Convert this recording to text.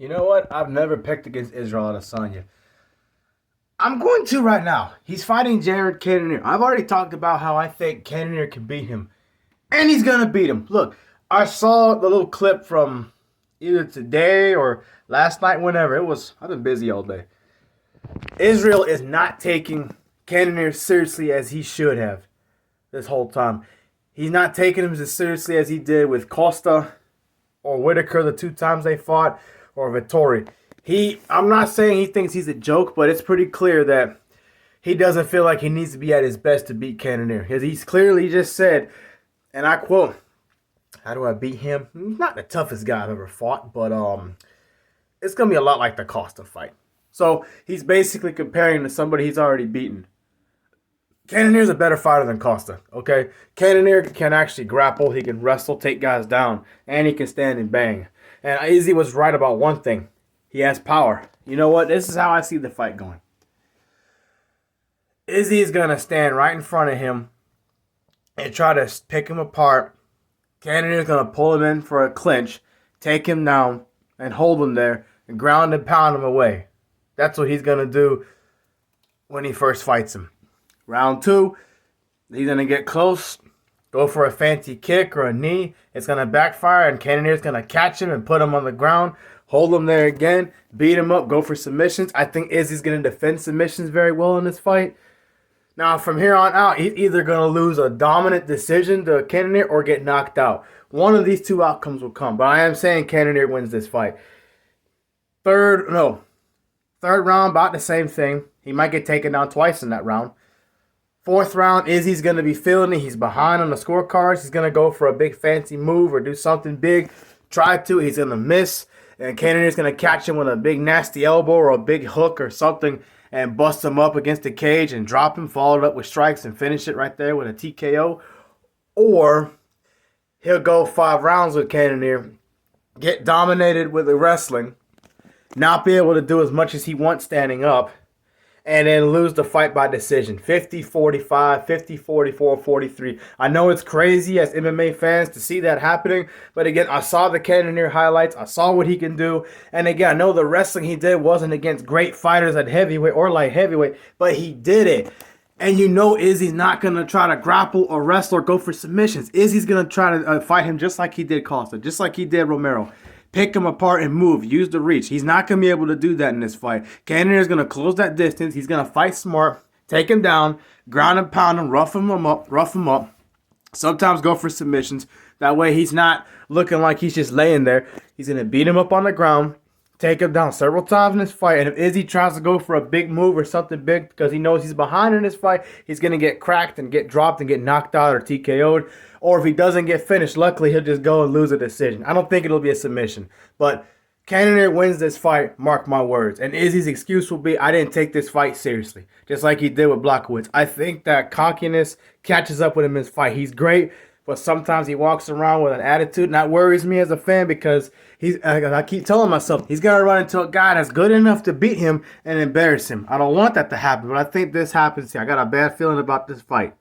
You know what? I've never picked against Israel Adesanya. I'm going to right now. He's fighting Jared Cannonier. I've already talked about how I think Cannonier can beat him. And he's going to beat him. Look, I saw the little clip from either today or last night, whenever. I've been busy all day. Israel is not taking Cannonier seriously as he should have this whole time. He's not taking him as seriously as he did with Costa or Whitaker the two times they fought, or Vittori. I'm not saying he thinks he's a joke, but it's pretty clear that he doesn't feel like he needs to be at his best to beat Cannonier. Because he's clearly just said, and I quote, "How do I beat him? He's not the toughest guy I've ever fought, but it's going to be a lot like the Costa fight." So he's basically comparing to somebody he's already beaten. Cannonier's a better fighter than Costa, okay? Cannonier can actually grapple, he can wrestle, take guys down, and he can stand and bang. And Izzy was right about one thing. He has power. You know what? This is how I see the fight going. Izzy is going to stand right in front of him and try to pick him apart. Cannonier's going to pull him in for a clinch, take him down, and hold him there, and ground and pound him away. That's what he's going to do when he first fights him. Round two, he's going to get close, go for a fancy kick or a knee. It's going to backfire, and Cannonier's going to catch him and put him on the ground, hold him there again, beat him up, go for submissions. I think Izzy's going to defend submissions very well in this fight. Now, from here on out, he's either going to lose a dominant decision to Cannonier or get knocked out. One of these two outcomes will come, but I am saying Cannonier wins this fight. Third round, about the same thing. He might get taken down twice in that round. Fourth round, Izzy's going to be feeling it. He's behind on the scorecards. He's going to go for a big fancy move or do something big. Try to. He's going to miss. And Cannonier's going to catch him with a big nasty elbow or a big hook or something and bust him up against the cage and drop him, follow it up with strikes and finish it right there with a TKO. Or he'll go 5 rounds with Cannonier, get dominated with the wrestling, not be able to do as much as he wants standing up, and then lose the fight by decision. 50-45, 50-44, 43. I know it's crazy as MMA fans to see that happening, but again, I saw the Cannonier highlights. I saw what he can do. And again, I know the wrestling he did wasn't against great fighters at heavyweight or light heavyweight, but he did it. And you know Izzy's not going to try to grapple or wrestle or go for submissions. Izzy's going to try to fight him just like he did Costa, just like he did Romero. Pick him apart and move. Use the reach. He's not going to be able to do that in this fight. Cannonier is going to close that distance. He's going to fight smart, take him down, ground and pound him, rough him up. Sometimes go for submissions. That way he's not looking like he's just laying there. He's going to beat him up on the ground, take him down several times in this fight. And if Izzy tries to go for a big move or something big because he knows he's behind in this fight, he's going to get cracked and get dropped and get knocked out or TKO'd. Or if he doesn't get finished, luckily he'll just go and lose a decision. I don't think it'll be a submission. But Cannonier wins this fight, mark my words. And Izzy's excuse will be, I didn't take this fight seriously. Just like he did with Blachowicz. I think that cockiness catches up with him in this fight. He's great, but sometimes he walks around with an attitude. And that worries me as a fan because I keep telling myself, he's going to run into a guy that's good enough to beat him and embarrass him. I don't want that to happen, but I think this happens here. I got a bad feeling about this fight.